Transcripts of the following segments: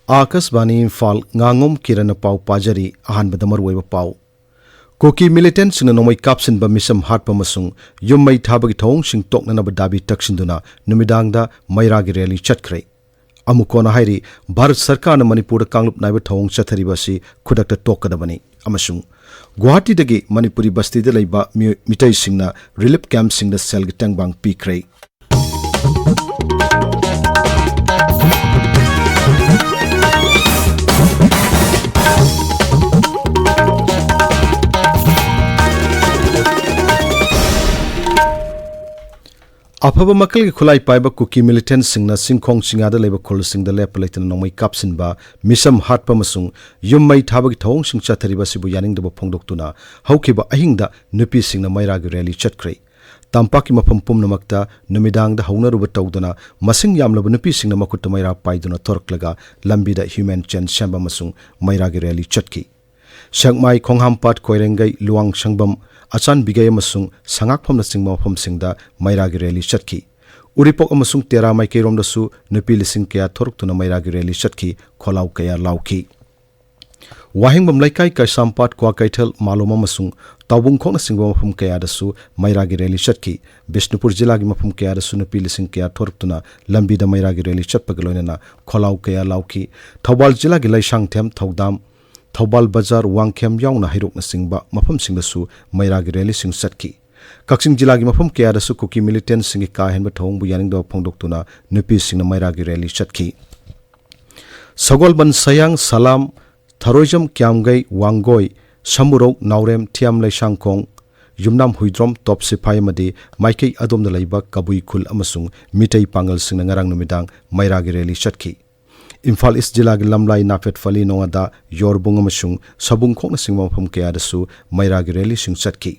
Akashvani Imphal Ngangom Kiran पाव पाजरी अहानबद मरुवैब पाव cookie militant Singh नोमई कापसिन ब मिसम हाटप मसुंग युम्मई थाबगी थौंग सिंह तोकननब दाबी तक्सिंदुना नुमिदांगदा मैरागी rally चटख्रे अमुकोना हाइरी Bharat सरकार मणिपुर कांगलुप नाइब थौंग चथरिबसी खुदक्ता टोकदबनी अमसुंग गुवाहाटीदगी मणिपुरी बस्तीदा लैबा मिटै सिंहना रिलीफ कैंप सिंहदा सेलगी तंगबांग पीख्रे अफब मकल की खुलाई पाइब कुकी मिलिटेंट सिंह सिंखोंग सिंगादा लेब खोल सिंह लेप लेतन नोमई कापसिनबा मिसम हाटप मसुंग युम्मई थाबगी थौंग सिंह चथरिबा सिबु यानिंगदब फोंदोक्तुना हौखिबा अहिंगदा नुपी सिंह मैरागी रैली चटख्रे तंपाकी मफम पुमनमक्ता नुमिदांगदा हौनरुब तौदना मसिंग यामलब नुपी सिंह मकुट मैरा पाइदुना तोरक्लगा लंबीदा ह्यूमन चेन सेंबा मसुंग मैरागी रैली चटकी शंगमाई खोंगहामपाट कोइरेंगै लुवांग संगबम अचान बिगै अमसुंग संगाकफम सिंगमा मफम सिंगदा मैरागी रैली चटकी उरिपोक अमसुंग तेरा माइकैरोमदसु नुपी लिसिंग कया थोरक्तुना मैरागी रैली चटकी खोलाउ कया लाउखी वाहिंगबम लैकाई कैसामपाट क्वा कैथल मालोम अमसुंग ताउबुंग खोंगना सिंगबा मफम कयादसु मैरागी रैली चटकी बिष्णुपुर जिला की मफम कयादसु नुपी लिसिंग कया थोरक्तुना लंबीदा मैरागी रैली चटपग लोइनना खोलाउ कया लाउखी थौबाल जिला की लैसांगथेम थौदाम थौबाल बाजार वांगखेम याउना हैरोकना सिंगबा मफम सिंगदसु मैरागी रैली सिंग चटकी कक्सिंग जिला की मफम कयादसु कुकी मिलिटेंट सिंग का हेनबा थौंगबु यानिंगदब फोंदोक्तुना नुपी सिंग मैरागी रैली चटकी सगोलबन सयांग सलाम थरोइजम क्यामगै वांगोय समुरौ नावरेम थियाम लैसांगखोंग युमनाम हुइद्रोम टॉप सिपाही मदे माइकै अदोमदा लैबा कबुई खुल अमसुंग मिटै पांगल सिंग ngarang numitang मैरागी रैली चटकी इम्फाल ईस्ट जिला की लमलाई नाफेट फली नोंगादा योरबुंग अमसुंग सबुंग खोंगना सिंगमा मफम कयादसु मैरागी रैली सिंग चटकी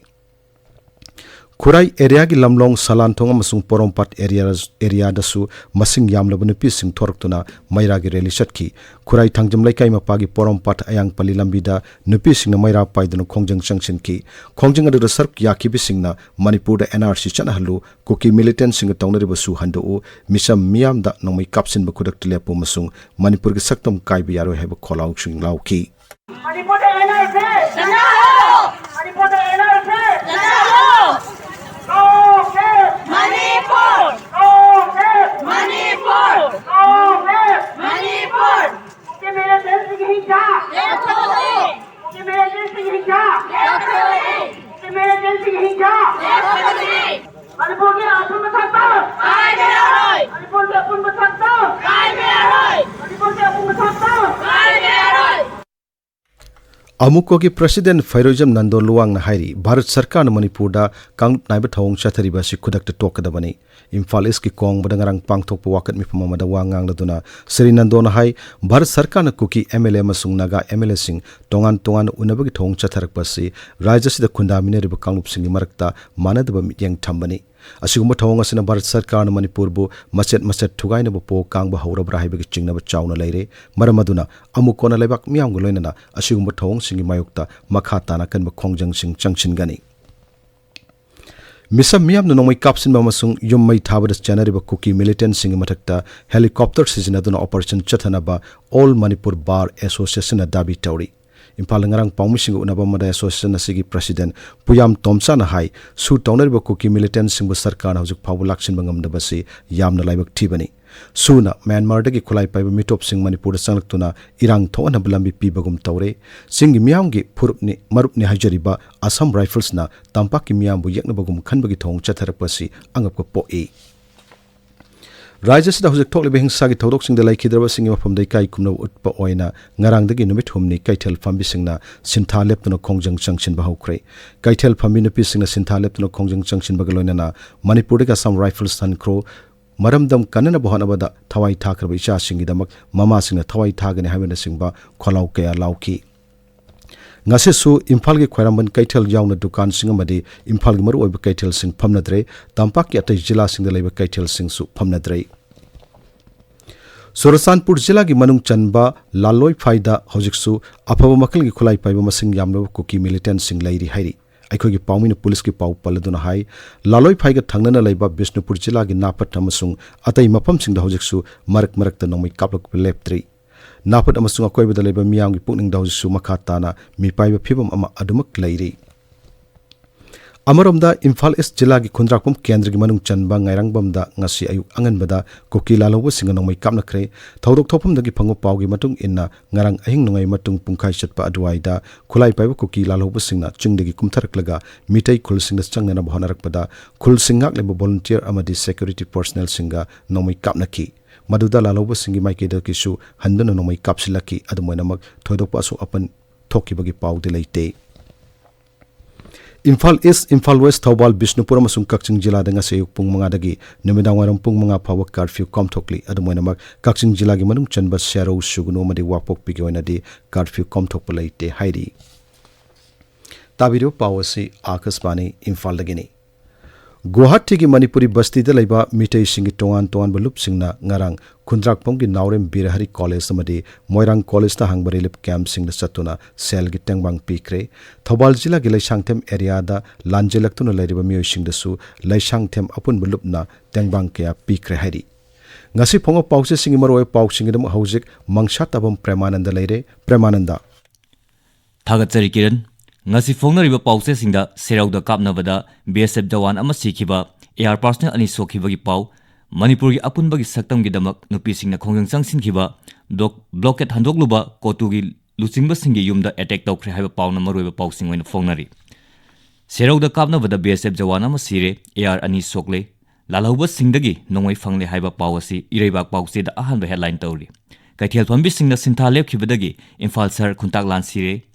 खुराई एरिया की लमलोंग सलानथोंग अमसुंग पोरोमपाट एरिया दसु मसिंग यामलब नुपी सिंग थोरक्तुना मैरागी रैली चटकी खुराई थांगजम लैकाई मपागी पोरोमपाट अयांग पली लंबीदा नुपी सिंग मैरा पाइदुना खोंजंग चंगसिनकी खोंजंग अदुदा सर्क याकिबि सिंगना मणिपुर एनआरसी चनहलु कुकी मिलिटेंट सिंग तौनरिबसु हंदो मिसम मियामदा नोमई कापसिनब खुदक लेपु मसुंग मणिपुर की सक्तम काइबि यारो हैब खोलाउ सिंग लाउकी मणिपुर एनआरसी चनाहो मणिपुर एनआरसी चनाहो अमुको की प्रेसिडेंट फैरोजम नंदो लुवांग हाइरी भारत सरकार न मणिपुर दा कांगलुप नाइब थौंग चथरिबा सि खुदक्ता टोकदबनी इम्फाल ईस्ट की कोंग बदंगरंग पांगथोकप वाकत मिफम मदा वांगांगदुना श्री नंदो न हाई भारत सरकार न कुकी एमएलए मसुंग नागा एमएलए सिंग तोंगान तोंगान उनबगी थौंग चथरकपसि राज्य सिदा खुंदामिनेरिब कांगलुप सिंग मरकता मानदब मित्यंग थंबनी असिगुम्ब थौंग असिना भारत सरकार न मणिपुर बु मचेत मचेत थुगाइनब पो कांगब हौरब्रा हाइबगी चिंगनब चाउना लैरे मरमदुना अमुकोना लेबाक मियामग लोइनना असिगुम्ब थौंग सिंग मायुक्ता मखा ताना कनब खोंजंग सिंग चंगसिनगनी मिसम मियामन नोमई कापसिनबा मसुंग युम्मई थाबद चनरिब कुकी मिलिटेंट सिंग मथक्ता हेलीकॉप्टर सिजनदुना ऑपरेशन चथनबा ऑल मणिपुर बार एसोसिएशन दाबी तौरी इम्फाल ngarang पाउमिसिंग उनबा मदा एसोसिएशन असिगी प्रेसिडेंट पुयाम तोमसा हाई सु तौनरिब कुकी मिलिटेंट सिंग सरकार हौजिक फाउ लाक्सिनबा ngamdabasi यामना लाइबक थीबनी सुना म्यांमार दगी खुलाई पाइब मिटोप सिंग मणिपुर संगलक्तुना इरांग थोनब लंबी पीबगुम तौरे सिंग मियामगी फुरुपनि मरुपनि हाइजरिबा असम राइफल्सना तंपाकी मियामबु यक्नबगुम खनबगी थोंग चथरपसि अंगपक पोई राज्य सिदा हुजिक थोकलिबे हिंसा की थौदोक सिंग लाइखिद्रब सिंग मफम दै काई कुमनो उत्प ओइना ngarang दगी नुमित हुमनि कैथल फंबी सिंगना सिंथा लेपतनो खोंजंग चंगसिन बहुख्रे कैथल फंबी नुपि सिंगना सिंथा लेपतनो खोंजंग चंगसिन बगलोइना मणिपुर दगा असम राइफल्स थनख्रो मरमदम कनना बहनबदा थवाई थाख्रब इचा सिंगिदमक ममा सिंगना थवाई थागने हाइबन सिंगबा खोलाउ कया लाउकी ngasisu imphal gi khwaramban kaithal yauna dukan sing amadi imphal gi maru oiba kaithal sing phamnadre tampak ki atai jila sing da leiba kaithal sing su phamnadre Sorasanpur जिला की मनुंग चनबा लालोई फाइदा हौजिकसु अफब मकल की खुलाई पाइबा मसिंग यामनो cookie militant सिंग Larry हाइरी अखोगी पाउमिन police की पाउ पलदुना high लालोई फाइगा थंगनना लैबा Bishnupur जिला की नापट अमसुंग अतै मफम सिंग दा हौजिकसु मरक मरक ता नोमई कापलक लेप्त्री Napat amasung akoibada leba miyamgi pukning da haujisu makha tana mipaiba phibam ama adumak leiri. Amaramda Imphal East Jilla gi Khundrakpam Kendra gi manung chanba ngairangbamda ngasi ayuk anganbada koki laloba singa nongmai kapnakre thodok thopamdagi phango pawgi matung inna ngarang ahing nongai matung pungkhai chatpa adwaida khulai paiba koki laloba singna chingdagi kumtharaklaga mitai khulsingda changnana bhanarakpada khulsingak leba volunteer amadi security personnel singa nongmai kapnaki maduda laloba singi maikeda kisu handana nongmai kapsilaki adumoinamak thodokpa so apan thokibagi pawde leite. Imphal East, Imphal West, Thobal, Bishnupur amasung Kakching Jilla da ngasi ayuk pung mga dagi numidang wairang pung mga pawa curfew komthokli adumoinamak Kakching Jilla gi manung chanba sero sugunu amadi wakpok pigi oinadi curfew komthokpa leite hairi. Tabiro pawasi Akasbani Imphal dagini. Guwahati gi Manipuri basti da laiba mitai singi tongan balup singna ngarang Khundrakpam gi Naurem Birahari College amadi Moirang College ta hangbari lip camp singda satuna sel gi tengbang pikre Thobal Jilla gi Laisangthem area da lanjelaktuna lairiba miyoi singda su Laisangthem apun balup na tengbang kya pikre hairi. Ngasi phongo pause singi maroi pau singi dam haujik Mangsatabam Premananda leire. Premananda Thagatsari Kiran ngasi phongnariba pause singda serauda kapnabada BSF jawan ama sikhiba air personnel ani sokhiba gi pau Manipur gi apunba gi saktam gi damak nupi singna khongjang changsinkiba blockade handokluba kotu gi luchingba singi yumda attack tawkhre haiba pauna maroiba pausing oina phongnari serauda kapnabada BSF jawan ama sire air ani sokle lalauba singdagi nongoi phangle haiba pawasi ireibak pause da ahanba headline tawri kaithel phambi singna sintha lepkhibadagi Imphal sar khuntak lan sire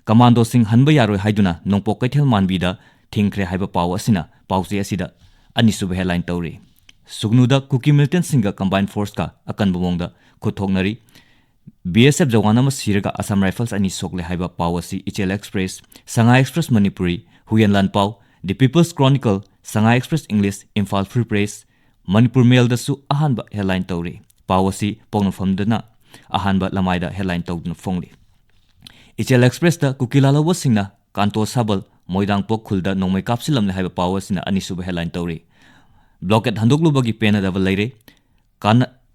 Commando sing hanba yaroi haiduna nongpok kaithel manbida thingkhre haiba paw asina pause asida anisub headline tawri sugnuda cookie militant singa combined force ka akan bomongda khothoknari BSF jawana ma siraga Assam Rifles ani sokle haiba paw asi Ichel Express Sangai Express Manipuri Huyanlan paw The People's Chronicle Sangai Express English Imphal Free Press Manipur Mail da su ahanba headline tawri paw asi pongnofamdana ahanba lamaida headline tawduna phongli Ichel Express da kukilala wasingna kanto sabal moidang pok khulda nongmai kapsilamle haiba pawa sina anisuba headline tawri blockade handoklubagi pena da leire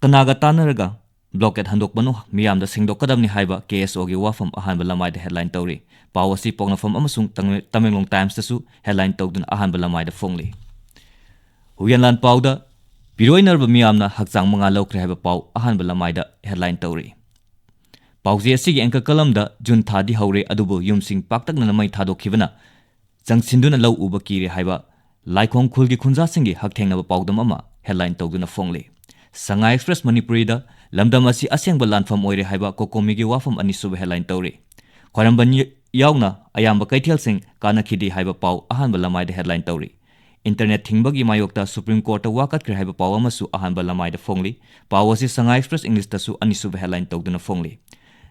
kanaga tanaraga blockade handokbanu miyamda singdokadamni haiba KSO gi wafam ahanba lamaida headline tawri pawa si pongnafam amasung Tamenglong Times da su headline tawdun ahanba lamaida phongli Huyanlan pawda piroinerba miyamna hakchang manga lokre haiba paw ahanba lamaida headline tawri Pauzi asigi angka kalamda Jun thadi haure adubu yumsing paktakna namai thadokkhibana changsinduna lau uba kire haiba laikhong khulgi khunja singi hakthengnaba pawdam ama headline tawduna phongle Sangai Express Manipuri da lamdam asi asyangba lanfam oire haiba kokomigi wafam anisuba headline tawre khwaramban yauna ayamba kaithel sing kanakhidi haiba paw ahanba lamai da headline tawre Internet thingbagi mayokta Supreme Court wakat kre haiba paw amasu ahanba lamai da phongli paw asi Sangai Express English da su anisuba headline tawduna phongli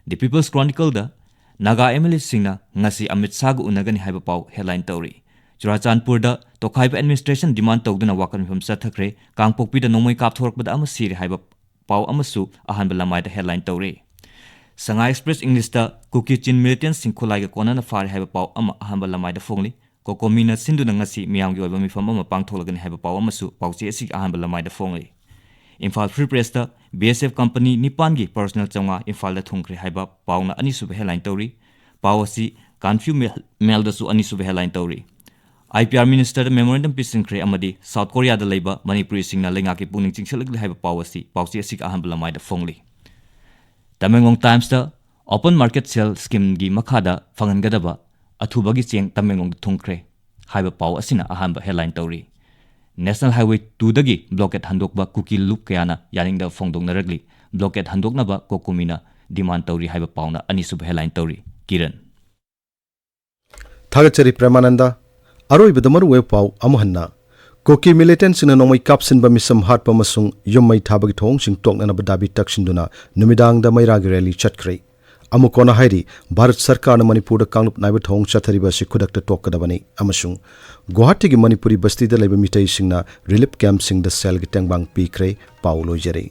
The People's Chronicle da Naga MLA singna ngasi Amit Sagu unagani haiba paw headline tawri Churachandpur da Tokhaiba administration demand tawduna wakan mifam sathakre Kangpokpi da nongmai kapthorakbada ama siri haiba paw amasu ahanba lamai da headline tawri Sangai Express English da Kukichin militant singkhulai ga konana fari haiba paw ama ahanba lamai da phongli kokomina sinduna ngasi miyamgi oiba mifam ama pangtholagani haiba paw amasu pawche asig ahanba lamai da phongli Imphal Free Press da BSF company nipangi personal changa Imphal da thungkre haiba pawna anisuba headline tawri pawasi Kanfu Mail da su anisuba headline tawri IPR Minister Memorandum Pisingkre amadi South Korea da leiba Manipuri singna lenga ki pungning chingselagli haiba pawasi pawsi asik ahanba lamai da phongli Tamenglong Times da Open Market Sale Scheme gi makhada phangangadaba athubagi cheng Tamenglong da thungkre haiba paw asina ahanba headline tawri National Highway 2 dagi blockade handokba cookie loop kayana yaningda phongdongnaragli blockade handoknaba kokumina demand tawri haiba pawna anisub headline tawri Kiran Thagachari Premananda aroi bedamaru we paw amuhanna Koki militant sina nongmai kapsin ba misam hatpa masung yummai thabagi thong sing tokna na badabi taksinduna numidang da mairagi rally chatkre amukona hairi Bharat Sarkar na Manipur da kanglup naiba thong chathariba si khudakta tokkadabani amasung Guwahati gi Manipuri basti da laiba mitai singna relief camp sing da sel gi tengbang pikre paulo jere